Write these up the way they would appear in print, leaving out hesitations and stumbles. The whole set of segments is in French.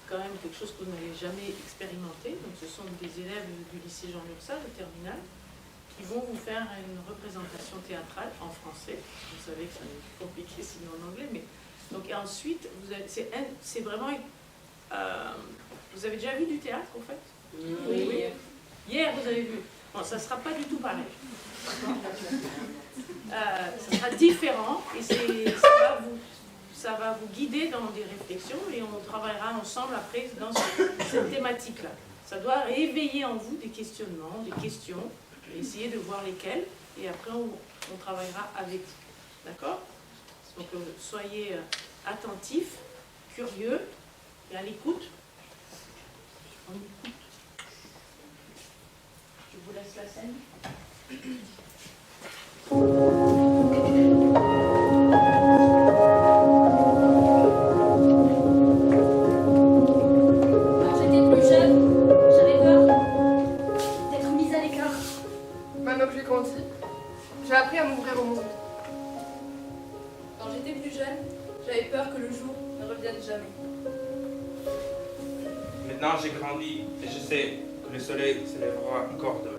quand même quelque chose que vous n'avez jamais expérimenté. Donc ce sont des élèves du lycée Jean Lursa, de terminale, qui vont vous faire une représentation théâtrale en français. Vous savez que ça est compliqué sinon en anglais, mais donc et ensuite c'est vraiment vous avez déjà vu du théâtre en fait? Oui. Hier vous avez vu. Bon, ça ne sera pas du tout pareil. Ça sera différent et ça va vous guider dans des réflexions et on travaillera ensemble après dans cette thématique-là. Ça doit réveiller en vous des questionnements, des questions, et essayer de voir lesquelles, et après on travaillera avec vous. D'accord? Donc soyez attentifs, curieux et à l'écoute. On écoute. Je vous laisse la scène. Quand j'étais plus jeune, j'avais peur d'être mise à l'écart. Maintenant que j'ai grandi, j'ai appris à m'ouvrir au monde. Quand j'étais plus jeune, j'avais peur que le jour ne revienne jamais. Maintenant j'ai grandi et je sais que le soleil se lèvera encore demain.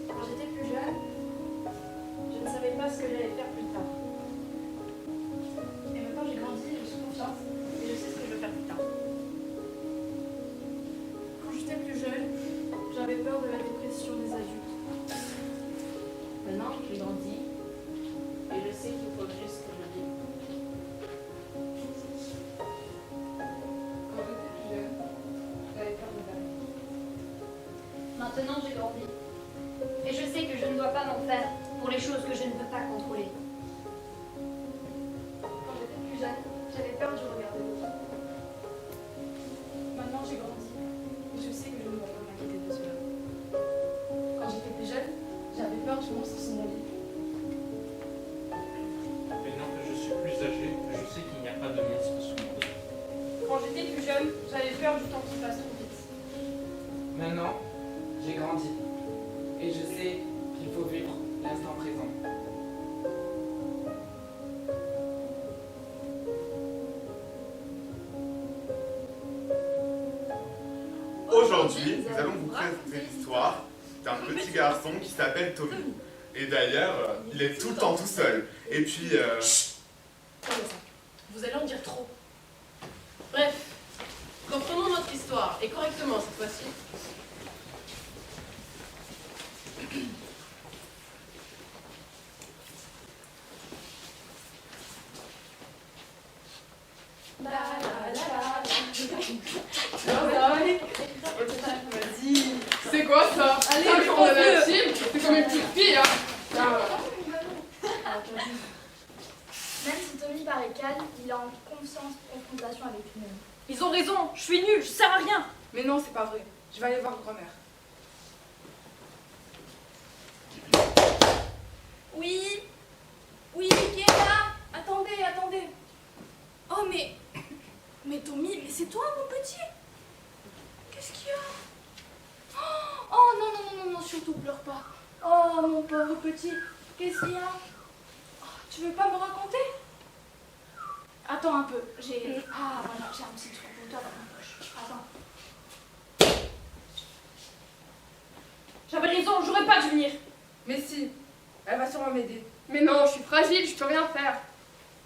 Quand j'étais plus jeune, je ne savais pas ce que j'allais faire plus tard. Et maintenant j'ai grandi, je suis confiante et je sais ce que je veux faire plus tard. Quand j'étais plus jeune, j'avais peur de la dépression des adultes. Maintenant, j'ai grandi et je sais qu'il faut que je ce que je vis. Quand j'étais plus jeune, j'avais peur de l'arrêt. Maintenant j'ai grandi et je sais que je ne dois pas m'en faire pour les choses que je ne peux pas contrôler. Quand j'étais plus jeune, j'avais peur du regard des autres. Maintenant j'ai grandi et je sais que je ne dois pas m'inquiéter de cela. Quand j'étais plus jeune, j'avais peur du monstre sous mon lit. Maintenant que je suis plus âgé, je sais qu'il n'y a pas de monstre sous mon lit. Quand j'étais plus jeune, j'avais peur du temps qui passe trop vite. Maintenant, j'ai grandi et je sais qu'il faut vivre l'instant présent. Aujourd'hui, nous allons vous présenter l'histoire d'un petit garçon qui s'appelle Tommy. Et d'ailleurs, il est tout le temps tout seul. Et puis... Vous allez en dire trop. Bref, reprenons notre histoire, et correctement cette fois-ci. Vas-y. C'est quoi ça? Allez, ça, mais on a prends-le. la team. C'est comme une petite fille, hein. Même si Tommy paraît calme, il a en constante confrontation avec lui-même. Ils ont raison, je suis nulle, je sers à rien. Mais non, c'est pas vrai. Je vais aller voir grand-mère. Oui, oui, qui est là? Attendez. Oh mais Tommy, mais c'est toi mon petit? Qu'est-ce qu'il y a? Oh non, surtout pleure pas. Oh mon pauvre petit, qu'est-ce qu'il y a? Oh, tu veux pas me raconter? Attends un peu, voilà, j'ai un petit truc pour toi dans ma poche. Attends. J'avais raison, j'aurais pas dû venir. Mais si, elle va sûrement m'aider. Mais non, je suis fragile, je peux rien faire.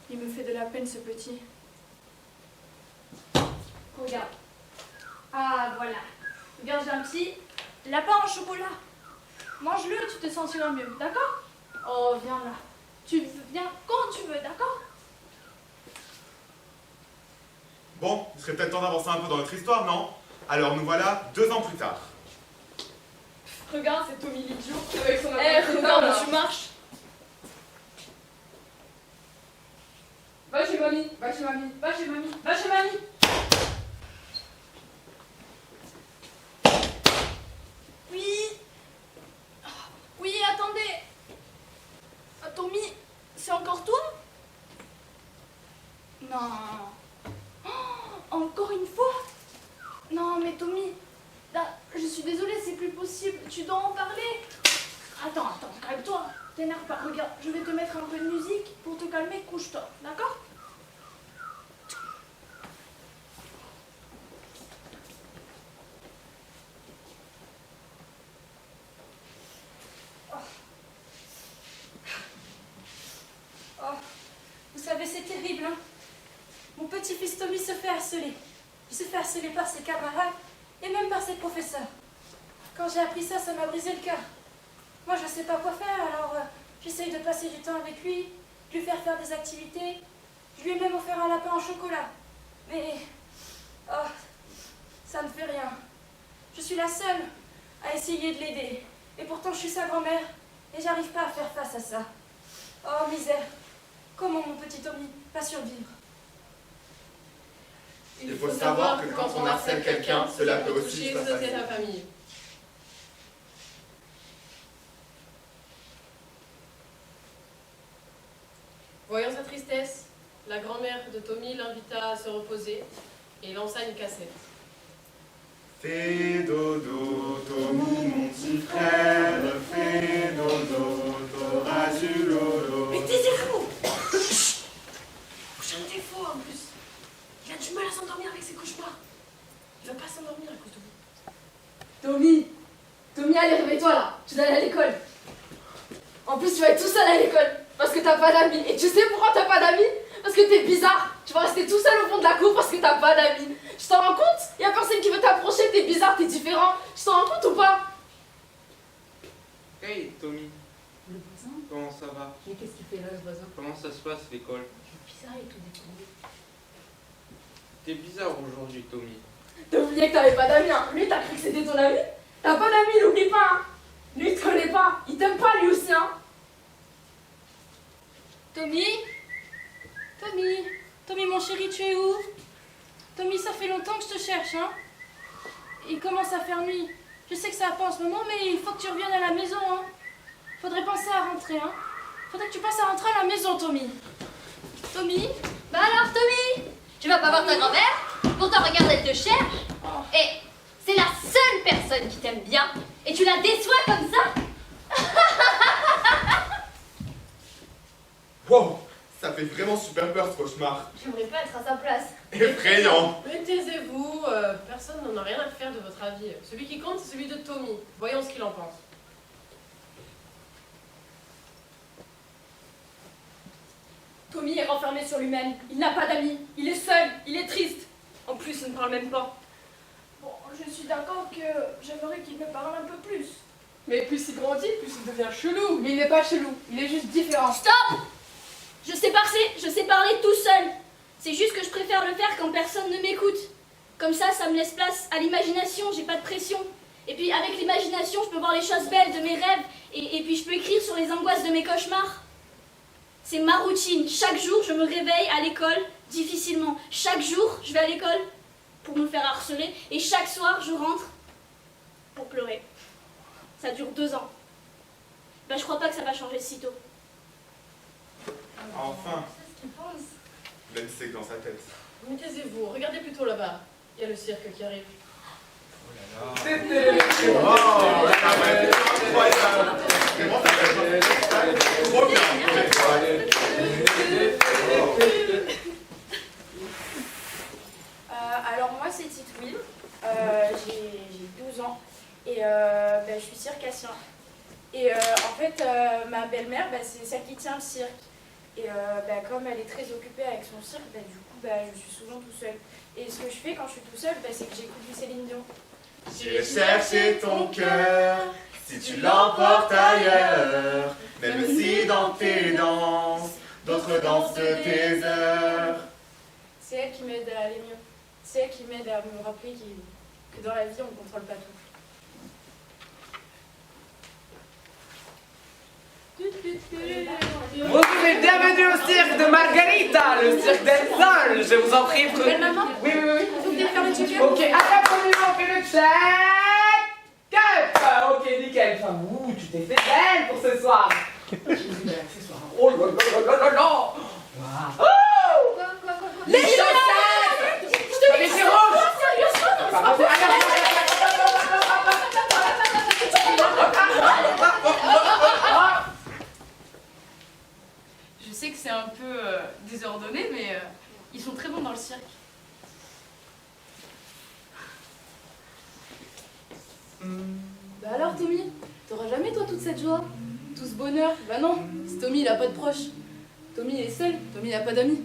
Il me fait de la peine ce petit. Regarde. Ah, voilà. Regarde, j'ai un petit lapin en chocolat. Mange-le, tu te sentiras mieux, d'accord? Oh, viens là. Tu viens quand tu veux, d'accord? Bon, il serait peut-être temps d'avancer un peu dans notre histoire, non? Alors nous voilà 2 ans plus tard. Regarde, c'est Tommy l'idiot. Avec son Eh, appareil regarde, là. tu marches. Va chez mamie, va chez mamie. Va chez mamie, va chez mamie. Oui. Oui, attendez. Ah, Tommy, c'est encore toi? Non. Oh, encore une fois? Non, mais Tommy, là, je suis désolée, c'est plus possible. Tu dois en parler. Attends, calme-toi. T'énerve pas. Regarde, je vais te mettre un peu de musique pour te calmer. Couche-toi, d'accord? Oh, vous savez, c'est terrible, hein. Mon petit-fils Tommy se fait harceler. Il se fait harceler par ses camarades et même par ses professeurs. Quand j'ai appris ça, ça m'a brisé le cœur. Moi, je ne sais pas quoi faire, alors j'essaye de passer du temps avec lui, de lui faire des activités. Je lui ai même offert un lapin en chocolat. Mais, oh, ça ne fait rien. Je suis la seule à essayer de l'aider. Et pourtant, je suis sa grand-mère et j'arrive pas à faire face à ça. Oh, misère. Comment mon petit Tommy va survivre? Il faut savoir que quand on harcèle quelqu'un, cela peut aussi toucher sa toute famille. la famille. Voyant sa tristesse, la grand-mère de Tommy l'invita à se reposer et lança une cassette. Fais dodo, Tommy, mon petit frère, fais dodo, t'auras du lolo. Mais taisez-vous! Prochain défaut en plus. Il a du mal à s'endormir avec ses cauchemars. Il va pas s'endormir à cause de vous. Tommy! Tommy, allez, réveille-toi là! Tu dois aller à l'école! En plus, tu vas être tout seul à l'école parce que t'as pas d'amis. Et tu sais pourquoi t'as pas d'amis? Parce que t'es bizarre! Tu vas rester tout seul au fond de la cour parce que t'as pas d'amis. Tu t'en rends compte? Y'a personne qui veut t'approcher, t'es bizarre, t'es différent. Tu t'en rends compte ou pas? Hey Tommy, Le voisin? comment ça va? Mais qu'est-ce qu'il fait là, ce voisin? Comment ça se passe l'école? Bizarre et tout détourné. T'es bizarre aujourd'hui Tommy. T'as oublié que t'avais pas d'amis, hein? Lui, t'as cru que c'était ton ami? T'as pas d'amis, l'oublie pas, hein? Lui, il te connaît pas. Il t'aime pas, lui aussi, hein? Tommy? Tommy? Tommy, mon chéri, tu es où? Tommy, ça fait longtemps que je te cherche, hein? Il commence à faire nuit. Je sais que ça va pas en ce moment, mais il faut que tu reviennes à la maison, hein? Faudrait penser à rentrer, hein? Faudrait que tu passes à rentrer à la maison, Tommy. Tommy? Bah alors, Tommy, tu vas pas voir ta grand-mère? Pourtant, regarde, elle te cherche. Et c'est la seule personne qui t'aime bien. Et tu la déçois comme ça? Wow, ça fait vraiment super peur ce cauchemar. J'aimerais pas être à sa place. Effrayant. Mais taisez-vous, personne n'en a rien à faire de votre avis. Celui qui compte, c'est celui de Tommy. Voyons ce qu'il en pense. Tommy est renfermé sur lui-même. Il n'a pas d'amis. Il est seul. Il est triste. En plus, il ne parle même pas. Bon, je suis d'accord que j'aimerais qu'il me parle un peu plus. Mais plus il grandit, plus il devient chelou. Mais il n'est pas chelou, il est juste différent. Stop! Je sais parler tout seul. C'est juste que je préfère le faire quand personne ne m'écoute. Comme ça me laisse place à l'imagination, j'ai pas de pression. Et puis avec l'imagination, je peux voir les choses belles de mes rêves. Et puis je peux écrire sur les angoisses de mes cauchemars. C'est ma routine. Chaque jour, je me réveille à l'école difficilement. Chaque jour, je vais à l'école pour me faire harceler. Et chaque soir, je rentre pour pleurer. Ça dure 2 ans. Ben, je crois pas que ça va changer si tôt. Enfin, même c'est que dans sa tête. Mais taisez-vous, regardez plutôt là-bas. Il y a le cirque qui arrive. Oh, incroyable. Vraiment, ça fait trop bien. Alors moi c'est Titouille, j'ai 12 ans et je suis circassien. Et en fait ma belle-mère c'est celle qui tient le cirque. Et comme elle est très occupée avec son cirque, du coup je suis souvent tout seule. Et ce que je fais quand je suis tout seule, c'est que j'écoute du Céline Dion. J'ai cherché ton cœur, si tu l'emportes ailleurs, même si dans tes danses, d'autres dansent tes heures. C'est elle qui m'aide à aller mieux. C'est elle qui m'aide à me rappeler que dans la vie, on ne contrôle pas tout. Bonjour et bienvenue au cirque de Margarita, le cirque d'El Sol. Je vous en prie. Belle maman, Oui, oui, oui. vous venez faire le check-up? Ok, à la première, on fait le check-up. Ok, nickel. Enfin, tu t'es fait belle pour ce soir. Oh là là là là là. Wow. Les chaussettes. Mais c'est rouge. Je sais que c'est un peu désordonné, mais ils sont très bons dans le cirque. Bah alors Tommy, t'auras jamais toi toute cette joie? Tout ce bonheur? Bah non, ce Tommy il a pas de proches. Tommy est seul. Tommy n'a pas d'amis.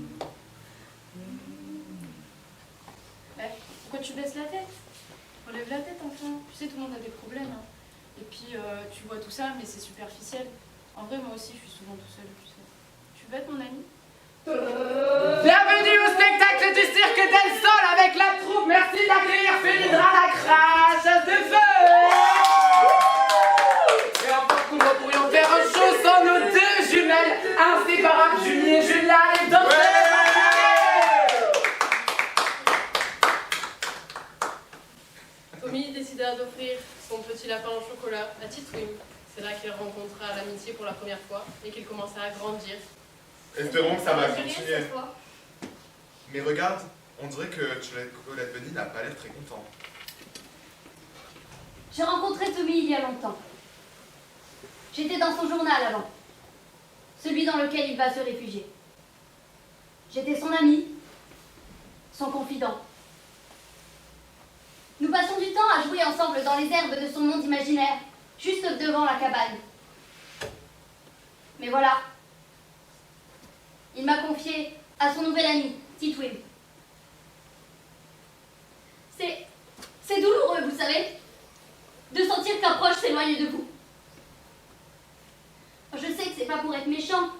Pourquoi tu baisses la tête? Relève la tête enfin. Tu sais, tout le monde a des problèmes. Hein. Et puis, tu vois tout ça, mais c'est superficiel. En vrai, moi aussi, je suis souvent tout seul, tu sais. Tu veux être mon ami? Bienvenue au spectacle du cirque Del Sol avec la troupe. Merci d'accueillir Félidra la cracheuse de feu. Et encore que nous pourrions faire un show sans nos deux jumelles inséparables, Julie et Julia, les danseurs. Tommy décida d'offrir son petit lapin au chocolat à Titwin. C'est là qu'il rencontra l'amitié pour la première fois et qu'il commença à grandir. Espérons que ça va continuer. Mais regarde, on dirait que Colette Bunny n'a pas l'air très content. J'ai rencontré Tommy il y a longtemps. J'étais dans son journal avant. Celui dans lequel il va se réfugier. J'étais son ami, son confident. Nous passons du temps à jouer ensemble dans les herbes de son monde imaginaire, juste devant la cabane. Mais voilà, il m'a confié à son nouvel ami, Titwin. C'est douloureux, vous savez, de sentir qu'un proche s'éloigne de vous. Je sais que c'est pas pour être méchant,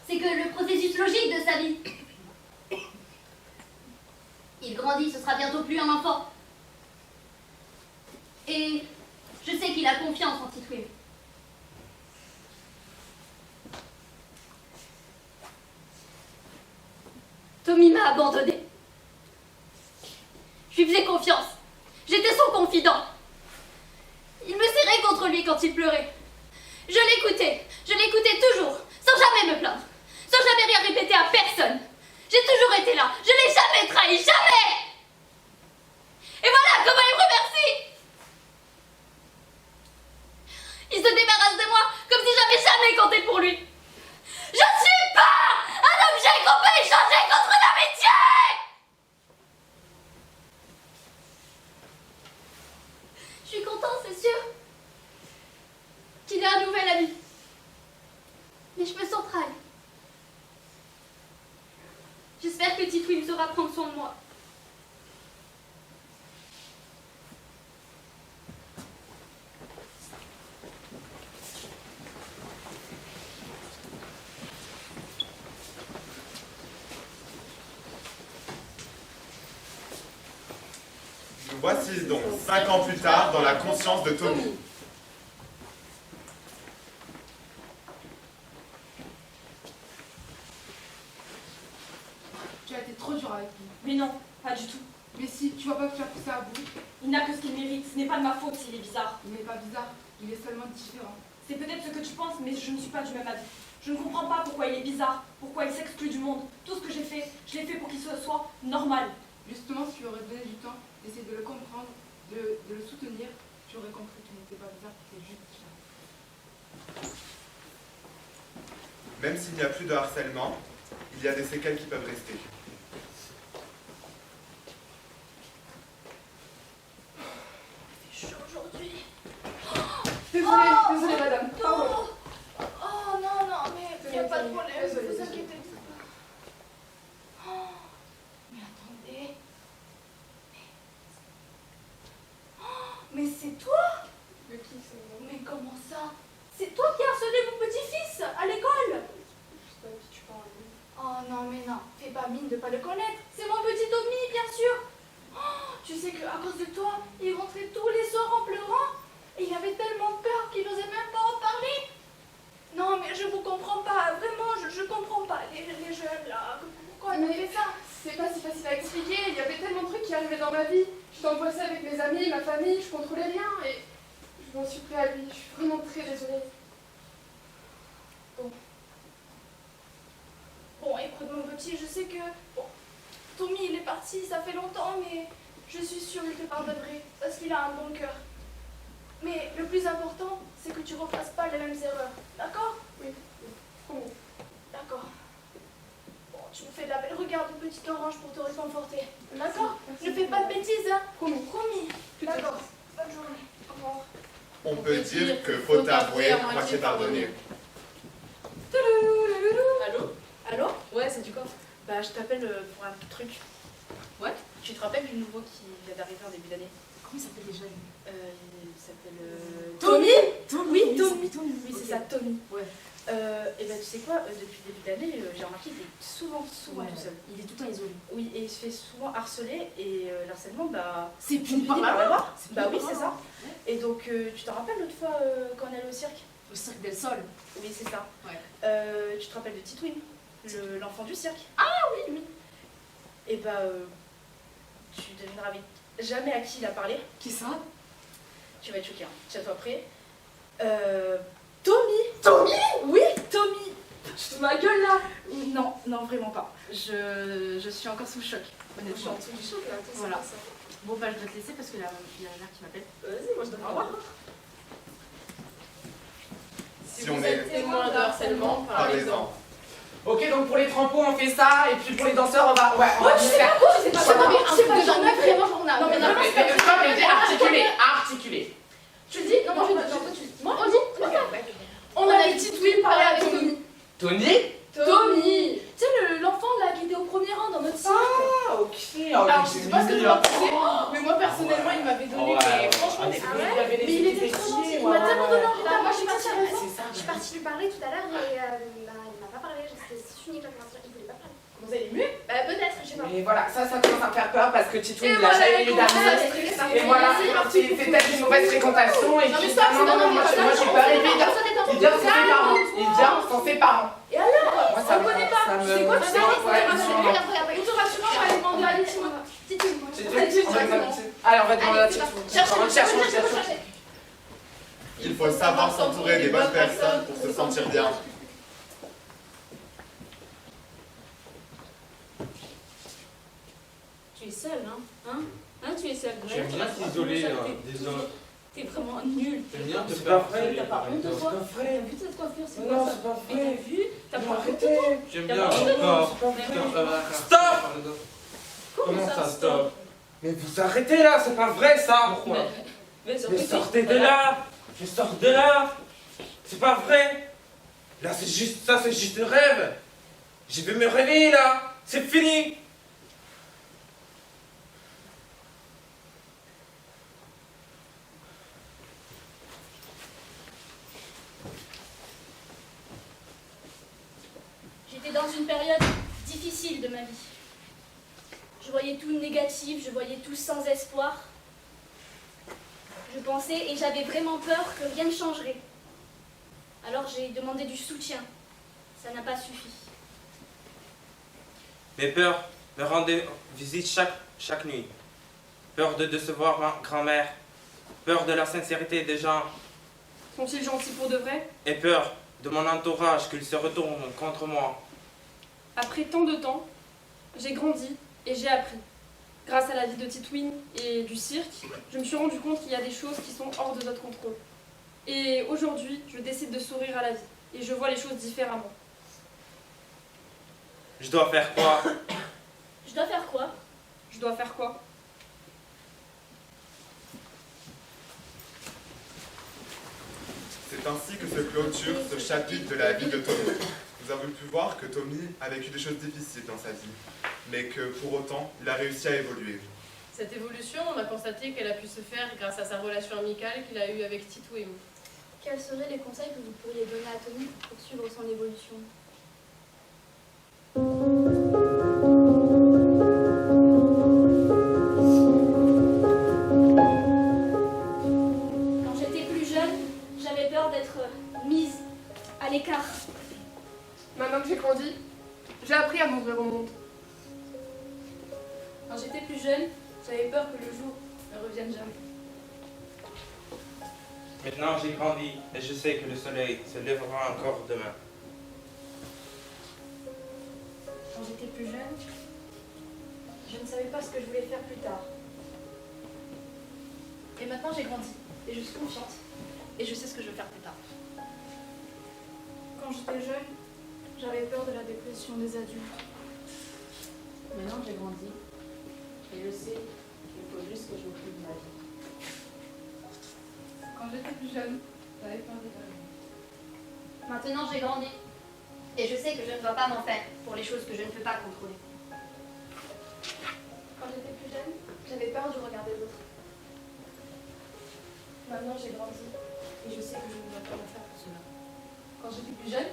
c'est que le processus logique de sa vie. Il grandit, ce sera bientôt plus un enfant. Et je sais qu'il a confiance en Titwin. Tommy m'a abandonnée. Je lui faisais confiance. J'étais son confident. Il me serrait contre lui quand il pleurait. Je l'écoutais toujours, sans jamais me plaindre, sans jamais rien répéter à personne. J'ai toujours été là, je l'ai jamais trahi, jamais! Et voilà comment il me remercie! Il se débarrasse de moi comme si j'avais jamais compté pour lui. Je ne suis pas un objet qu'on peut échanger contre une amitié! Je suis content, c'est sûr, qu'il ait un nouvel ami. Mais je me sens trahi. J'espère que Titwin saura prendre soin de moi. Nous voici donc 5 ans plus tard dans la conscience de Tommy. Tu as été trop dur avec lui. Mais non, pas du tout. Mais si, tu vois pas que tu as poussé à bout. Il n'a que ce qu'il mérite. Ce n'est pas de ma faute s'il est bizarre. Il n'est pas bizarre, il est seulement différent. C'est peut-être ce que tu penses, mais je ne suis pas du même avis. Je ne comprends pas pourquoi il est bizarre, pourquoi il s'exclut du monde. Tout ce que j'ai fait, je l'ai fait pour qu'il soit normal. Justement, si tu aurais donné du temps, d'essayer de le comprendre, de le soutenir, tu aurais compris qu'il n'était pas bizarre, qu'il était juste différent. Même s'il n'y a plus de harcèlement, il y a des séquelles qui peuvent rester. C'est chaud aujourd'hui. Désolée madame. Oh, oh non, non, mais il n'y a pas de problème, ne vous inquiétez pas. Oh, mais attendez. Mais c'est toi? Mais qui c'est? Mais comment ça? C'est toi qui as harcelé mon petit-fils à l'école? Tu parles. Oh non, mais non, fais pas mine de pas le connaître. C'est mon petit Tommy, bien sûr. Oh, tu sais qu'à cause de toi, il rentrait tous les soirs en pleurant. Et il avait tellement peur qu'il n'osait même pas en parler. Non, mais je vous comprends pas. Vraiment, je comprends pas. Les jeunes, là, pourquoi ils ont fait ça? C'est pas si facile à expliquer, il y avait tellement de trucs qui arrivaient dans ma vie. Je t'angoissais avec mes amis, ma famille, je contrôlais rien et je m'en suis pris à lui. Je suis vraiment très désolée. Bon, écoute, mon petit, je sais que... Bon, Tommy, il est parti, ça fait longtemps, mais je suis sûre qu'il te pardonnerait, parce qu'il a un bon cœur. Mais le plus important, c'est que tu ne refasses pas les mêmes erreurs. D'accord? Oui. Promis. D'accord. Bon, tu me fais de la belle regarde, une petite orange pour te réconforter. D'accord? Ne fais pas de bêtises, hein? Promis. Promis. D'accord. Bonne journée. Au revoir. On peut dire que faute avouée, moitié pardonnée. Allô? du corps. Bah, je t'appelle pour un truc. Ouais. Tu te rappelles du nouveau qui vient d'arriver en début d'année? Comment il s'appelle déjà lui? Il s'appelle... Tommy. Oui, Tommy. Oui, c'est ça, Tommy. Ouais. Et ben tu sais quoi, depuis le début d'année, j'ai remarqué qu'il est souvent Ouais. tout seul. Il est tout le temps isolé. Oui, et il se fait souvent harceler, et l'harcèlement, bah... C'est puni par par la la loi. loi. Bah oui, c'est ça. Et donc, tu te rappelles l'autre fois quand on est allé au cirque? Au cirque del Sol. Oui, c'est ça. Ouais. Tu te rappelles de Titouine, l'enfant du cirque? Oui, oui. Et bah, tu devineras jamais à qui il a parlé. Qui ça? Tu vas être choqué, hein. Tiens-toi prêt. Tommy. Tommy? Oui, Tommy. Je te ma gueule là. Non, non, vraiment pas. Je suis encore sous le choc, honnêtement. Je suis en dessous du choc là. Attends, Voilà. c'est quoi Bon, bah, je dois te laisser parce qu'il y a la mère qui m'appelle. Vas-y, moi je dois voir. Si on est témoin de harcèlement, parlez-en. Ok, donc pour les trampos, on fait ça, et puis pour les danseurs, on va. Ouais, on va Je sais faire. pas, je sais pas. C'est pas mais un c'est truc pas de genre jamais vraiment journal. Non, mais non, Mais dis articulé, articulé. Tu le dis? Non, moi je dis. Toi tu dis. Moi on dit. On a les petites Will parler avec Tommy. Tony? Tommy. Tu sais l'enfant là qui était au premier rang dans notre cirque. Ah, ok. Alors, je sais pas ce que tu vas penser, mais moi personnellement, il m'avait donné, Ouais, mais ouais. franchement, Ah, il avait Mais il était trop gentil. Il m'a tellement donné envie d'aller. Moi je suis partie avec toi. C'est ça. Je suis partie lui parler tout à l'heure et il m'a pas parlé, c'était unique la conversation, il voulait pas parler. Vous allez mieux? Peut-être, je sais pas. Mais voilà, ça commence à me faire peur parce que Tito, il a voilà, jamais eu d'amis. Et voilà, c'est peut-être une mauvaise fréquentation. Et Non, mais puis, stop, non, moi j'ai peur. Et puis, il vient sans ses parents. Il vient sans ses parents. Et alors? Moi, ça On me connaît pas. ça Tu sais quoi? Tu sais ouais, quoi? ouais, Pour te rassurer, on va aller demander à Letty. Allez, on va demander à Tito. Cherche. On cherche. Il faut savoir s'entourer des bonnes personnes pour se sentir bien. Tu es seul, hein? Tu es seul. J'aime bien t'isoler des autres. T'es vraiment nul. J'aime bien te C'est faire pas vrai. T'as pas honte de toi? C'est pas vrai. T'as vu cette coiffure? C'est Non, quoi ça? c'est pas Mais vrai. t'as vu? T'as pas honte? Arrêtez. J'aime T'as bien pas honte de ton corps. Stop. Comment ça, stop? Mais vous arrêtez là, c'est pas vrai ça. Pourquoi? Mais sortez de là. Mais sortez de là. C'est pas vrai. Là, c'est juste un rêve. Je vais me réveiller là. C'est fini. J'étais dans une période difficile de ma vie. Je voyais tout négatif, je voyais tout sans espoir. Je pensais et j'avais vraiment peur que rien ne changerait. Alors j'ai demandé du soutien. Ça n'a pas suffi. Mes peurs me rendaient visite chaque nuit. Peur de décevoir ma grand-mère. Peur de la sincérité des gens. Sont-ils gentils pour de vrai? Et peur de mon entourage qu'ils se retournent contre moi. Après tant de temps, j'ai grandi et j'ai appris. Grâce à la vie de Titouine et du cirque, je me suis rendu compte qu'il y a des choses qui sont hors de notre contrôle. Et aujourd'hui, je décide de sourire à la vie et je vois les choses différemment. Je dois faire quoi? Je dois faire quoi? Je dois faire quoi? C'est ainsi que se clôture ce chapitre de la vie de Tommy. Nous avons pu voir que Tommy a vécu des choses difficiles dans sa vie, mais que pour autant, il a réussi à évoluer. Cette évolution, on a constaté qu'elle a pu se faire grâce à sa relation amicale qu'il a eue avec Titou et moi. Quels seraient les conseils que vous pourriez donner à Tommy pour suivre son évolution? Quand j'étais plus jeune, j'avais peur d'être mise à l'écart. Maintenant que j'ai grandi, j'ai appris à m'ouvrir au monde. Quand j'étais plus jeune, j'avais peur que le jour ne revienne jamais. Maintenant j'ai grandi et je sais que le soleil se lèvera encore demain. Quand j'étais plus jeune, je ne savais pas ce que je voulais faire plus tard. Et maintenant, j'ai grandi, et je suis confiante, et je sais ce que je veux faire plus tard. Quand j'étais jeune, j'avais peur de la dépression des adultes. Maintenant j'ai grandi et je sais qu'il faut juste que je m'occupe de ma vie. Quand j'étais plus jeune, j'avais peur des parents. Maintenant j'ai grandi Et je sais que je ne dois pas m'en faire pour les choses que je ne peux pas contrôler. Quand j'étais plus jeune, j'avais peur du regard des autres. Maintenant, j'ai grandi et je sais que je ne dois pas m'en faire pour cela. Quand j'étais plus jeune,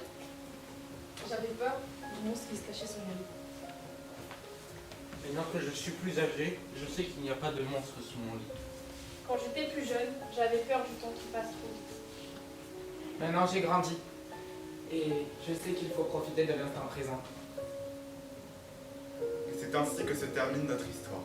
j'avais peur du monstre qui se cachait sous mon lit. Maintenant que je suis plus âgé, je sais qu'il n'y a pas de monstre sous mon lit. Quand j'étais plus jeune, j'avais peur du temps qui passe trop vite. Maintenant j'ai grandi. Et je sais qu'il faut profiter de l'instant présent. Et c'est ainsi que se termine notre histoire.